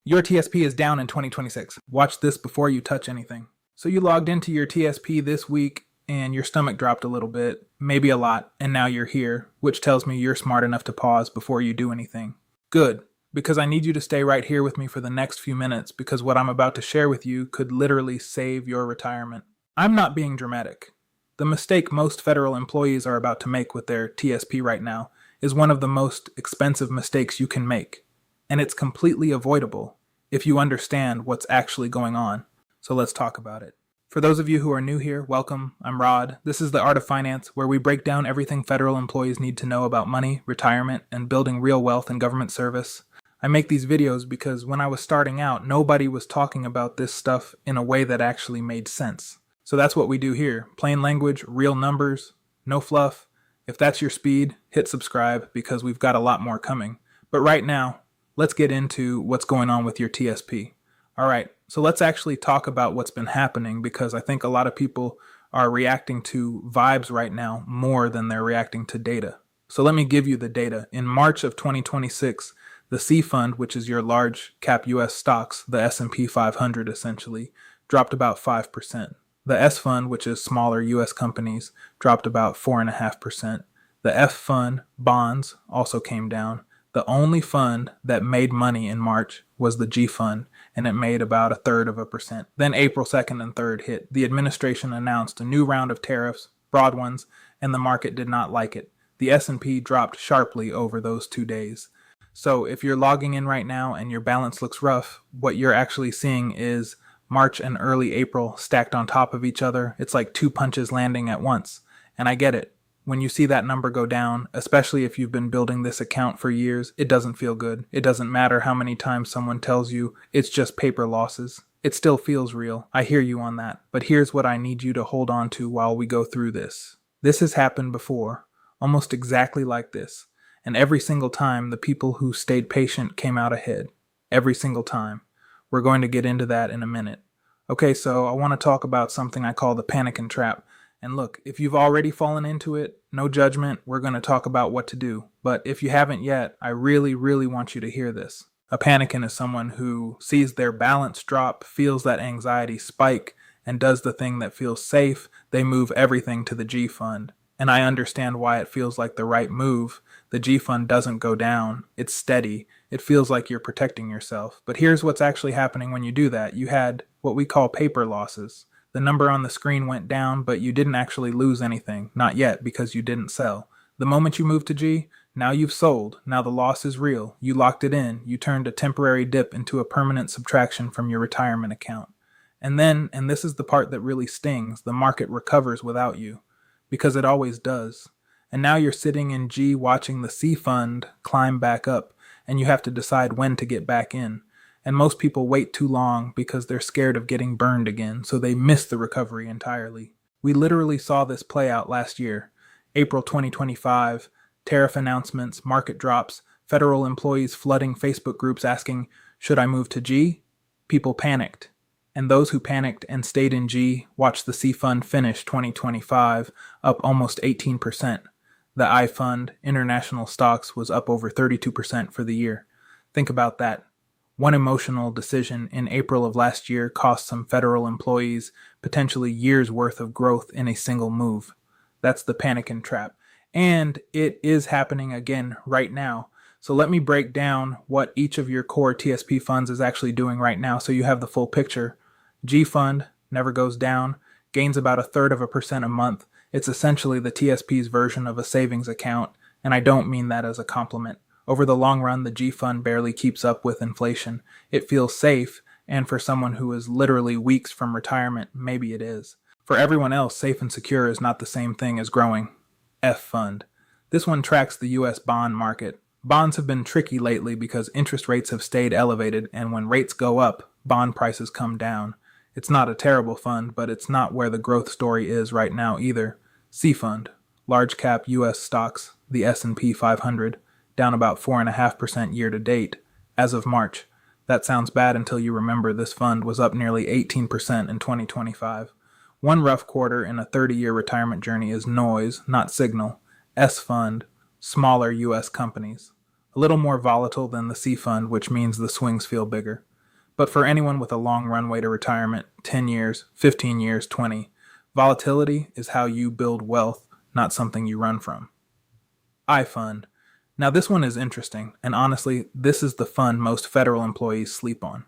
Your TSP is down in 2026. Watch this before you touch anything. So you logged into your TSP this week and your stomach dropped a little bit, maybe a lot, and now you're here, which tells me you're smart enough to pause before you do anything. Good, because I need you to stay right here with me for the next few minutes because what I'm about to share with you could literally save your retirement. I'm not being dramatic. The mistake most federal employees are about to make with their TSP right now is one of the most expensive mistakes you can make, and it's completely avoidable if you understand what's actually going on. So let's talk about it. For those of you who are new here, welcome. I'm Rod. This is The Art of Finance, where we break down everything federal employees need to know about money, retirement, and building real wealth in government service. I make these videos because when I was starting out, nobody was talking about this stuff in a way that actually made sense. So that's what we do here. Plain language, real numbers, no fluff. If that's your speed, hit subscribe because we've got a lot more coming. But right now, let's get into what's going on with your TSP. All right, so let's actually talk about what's been happening because I think a lot of people are reacting to vibes right now more than they're reacting to data. So let me give you the data. In March of 2026, the C fund, which is your large cap US stocks, the S&P 500 essentially, dropped about 5%. The S fund, which is smaller US companies, dropped about 4.5%. The F fund, bonds, also came down. The only fund that made money in March was the G fund, and it made about 1/3%. Then April 2nd and 3rd hit. The administration announced a new round of tariffs, broad ones, and the market did not like it. The S&P dropped sharply over those 2 days. So if you're logging in right now and your balance looks rough, what you're actually seeing is March and early April stacked on top of each other. It's like 2 punches landing at once. And I get it. When you see that number go down, especially if you've been building this account for years, it doesn't feel good. It doesn't matter how many times someone tells you it's just paper losses. It still feels real. I hear you on that. But here's what I need you to hold on to while we go through this. This has happened before, almost exactly like this. And every single time, the people who stayed patient came out ahead. Every single time. We're going to get into that in a minute. Okay, so I want to talk about something I call the Panican trap. And look, if you've already fallen into it, no judgment, we're going to talk about what to do. But if you haven't yet, I really, really want you to hear this. A Panican is someone who sees their balance drop, feels that anxiety spike, and does the thing that feels safe. They move everything to the G fund. And I understand why it feels like the right move. The G fund doesn't go down. It's steady. It feels like you're protecting yourself. But here's what's actually happening when you do that. You had what we call paper losses. The number on the screen went down, but you didn't actually lose anything. Not yet, because you didn't sell. The moment you moved to G, now you've sold. Now the loss is real. You locked it in. You turned a temporary dip into a permanent subtraction from your retirement account. And then, and this is the part that really stings, the market recovers without you. Because it always does. And now you're sitting in G watching the C fund climb back up, and you have to decide when to get back in. And most people wait too long because they're scared of getting burned again, so they miss the recovery entirely. We literally saw this play out last year. April 2025, tariff announcements, market drops, federal employees flooding Facebook groups asking, should I move to G? People panicked. And those who panicked and stayed in G watched the C fund finish 2025 up almost 18%. The I fund, international stocks, was up over 32% for the year. Think about that. One emotional decision in April of last year cost some federal employees potentially years' worth of growth in a single move. That's the Panican trap. And it is happening again right now. So let me break down what each of your core TSP funds is actually doing right now so you have the full picture. G fund never goes down, gains about 1/3% a month. It's essentially the TSP's version of a savings account, and I don't mean that as a compliment. Over the long run, the G fund barely keeps up with inflation. It feels safe, and for someone who is literally weeks from retirement, maybe it is. For everyone else, safe and secure is not the same thing as growing. F fund. This one tracks the US bond market. Bonds have been tricky lately because interest rates have stayed elevated, and when rates go up, bond prices come down. It's not a terrible fund, but it's not where the growth story is right now either. C fund, large cap US stocks, the S&P 500, down about 4.5% year to date, as of March. That sounds bad until you remember this fund was up nearly 18% in 2025. One rough quarter in a 30-year retirement journey is noise, not signal. S fund, smaller US companies. A little more volatile than the C fund, which means the swings feel bigger. But for anyone with a long runway to retirement, 10 years, 15 years, 20, volatility is how you build wealth, not something you run from. iFund. Now this one is interesting, and honestly, this is the fund most federal employees sleep on.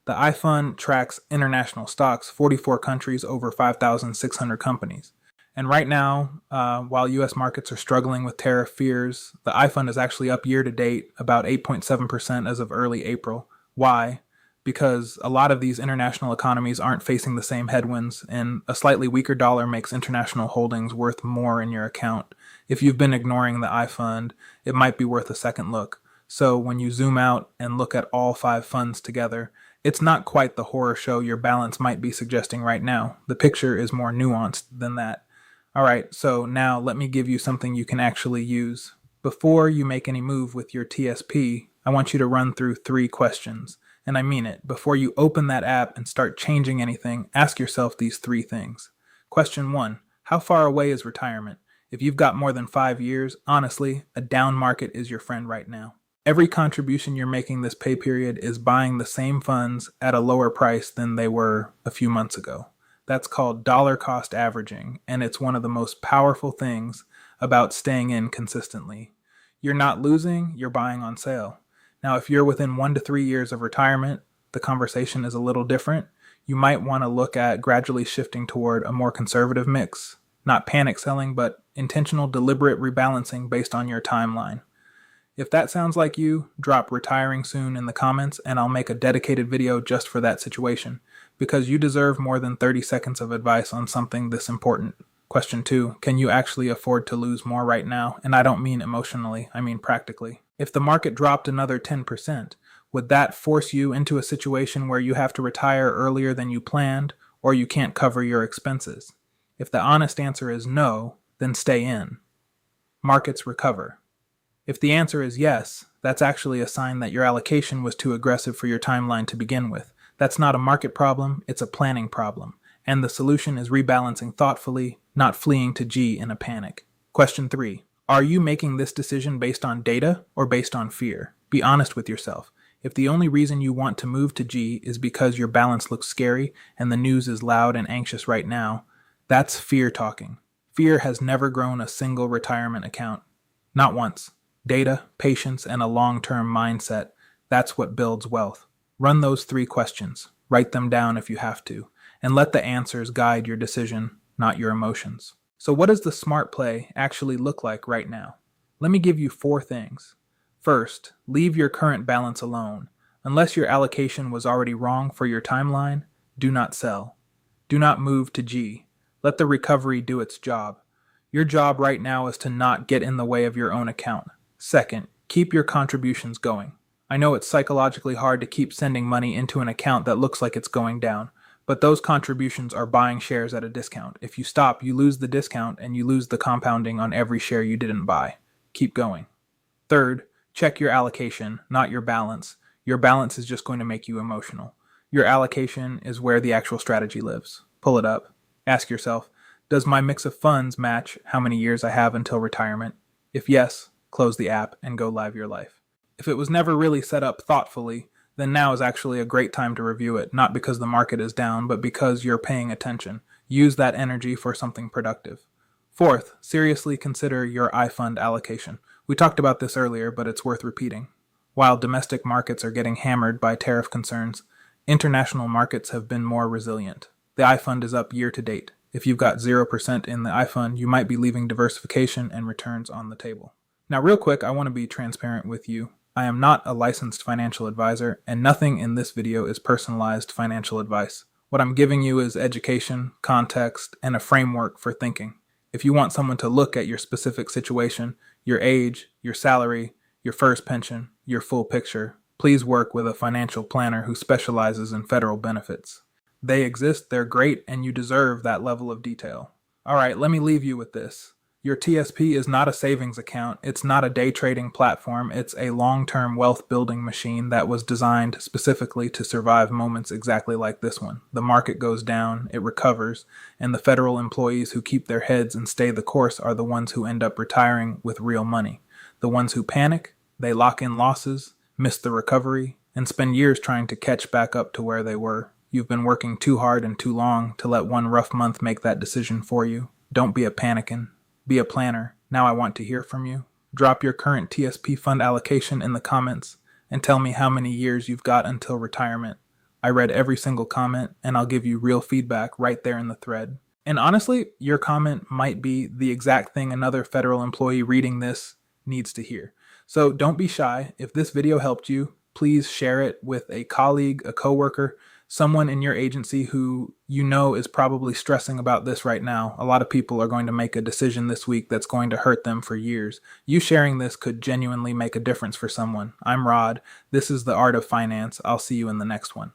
The iFund tracks international stocks, 44 countries, over 5,600 companies. And right now, while U.S. markets are struggling with tariff fears, the iFund is actually up year to date, about 8.7% as of early April. Why? Because a lot of these international economies aren't facing the same headwinds, and a slightly weaker dollar makes international holdings worth more in your account. If you've been ignoring the iFund, it might be worth a second look. So when you zoom out and look at all 5 funds together, it's not quite the horror show your balance might be suggesting right now. The picture is more nuanced than that. Alright, so now let me give you something you can actually use. Before you make any move with your TSP, I want you to run through 3 questions. And I mean it. Before you open that app and start changing anything, ask yourself these 3 things. Question 1. How far away is retirement? If you've got more than 5 years, honestly, a down market is your friend right now. Every contribution you're making this pay period is buying the same funds at a lower price than they were a few months ago. That's called dollar cost averaging, and it's one of the most powerful things about staying in consistently. You're not losing, you're buying on sale. Now, if you're within 1 to 3 years of retirement, the conversation is a little different. You might want to look at gradually shifting toward a more conservative mix. Not panic selling, but intentional, deliberate rebalancing based on your timeline. If that sounds like you, drop retiring soon in the comments and I'll make a dedicated video just for that situation, because you deserve more than 30 seconds of advice on something this important. Question 2, can you actually afford to lose more right now? And I don't mean emotionally, I mean practically. If the market dropped another 10%, would that force you into a situation where you have to retire earlier than you planned, or you can't cover your expenses? If the honest answer is no, then stay in. Markets recover. If the answer is yes, that's actually a sign that your allocation was too aggressive for your timeline to begin with. That's not a market problem, it's a planning problem. And the solution is rebalancing thoughtfully, not fleeing to G in a panic. Question 3. Are you making this decision based on data or based on fear? Be honest with yourself. If the only reason you want to move to G is because your balance looks scary and the news is loud and anxious right now, that's fear talking. Fear has never grown a single retirement account. Not once. Data, patience, and a long-term mindset, that's what builds wealth. Run those 3 questions. Write them down if you have to. And let the answers guide your decision, not your emotions. So what does the smart play actually look like right now? Let me give you 4 things. First, leave your current balance alone. Unless your allocation was already wrong for your timeline, do not sell. Do not move to G. Let the recovery do its job. Your job right now is to not get in the way of your own account. Second, keep your contributions going. I know it's psychologically hard to keep sending money into an account that looks like it's going down, but those contributions are buying shares at a discount. If you stop, you lose the discount and you lose the compounding on every share you didn't buy. Keep going. Third, check your allocation, not your balance. Your balance is just going to make you emotional. Your allocation is where the actual strategy lives. Pull it up. Ask yourself, does my mix of funds match how many years I have until retirement? If yes, close the app and go live your life. If it was never really set up thoughtfully, then now is actually a great time to review it, not because the market is down, but because you're paying attention. Use that energy for something productive. Fourth, seriously consider your iFund allocation. We talked about this earlier, but it's worth repeating. While domestic markets are getting hammered by tariff concerns, international markets have been more resilient. The iFund is up year to date. If you've got 0% in the iFund, you might be leaving diversification and returns on the table. Now, real quick, I want to be transparent with you. I am not a licensed financial advisor, and nothing in this video is personalized financial advice. What I'm giving you is education, context, and a framework for thinking. If you want someone to look at your specific situation, your age, your salary, your FERS pension, your full picture, please work with a financial planner who specializes in federal benefits. They exist, they're great, and you deserve that level of detail. All right, let me leave you with this. Your TSP is not a savings account, it's not a day trading platform, it's a long-term wealth building machine that was designed specifically to survive moments exactly like this one. The market goes down, it recovers, and the federal employees who keep their heads and stay the course are the ones who end up retiring with real money. The ones who panic, they lock in losses, miss the recovery, and spend years trying to catch back up to where they were. You've been working too hard and too long to let one rough month make that decision for you. Don't be a Panican. Be a planner. Now I want to hear from you. Drop your current TSP fund allocation in the comments and tell me how many years you've got until retirement. I read every single comment, and I'll give you real feedback right there in the thread. And honestly, your comment might be the exact thing another federal employee reading this needs to hear. So don't be shy. If this video helped you, please share it with a colleague, a coworker, someone in your agency who you know is probably stressing about this right now. A lot of people are going to make a decision this week that's going to hurt them for years. You sharing this could genuinely make a difference for someone. I'm Rod. This is The Art of Finance. I'll see you in the next one.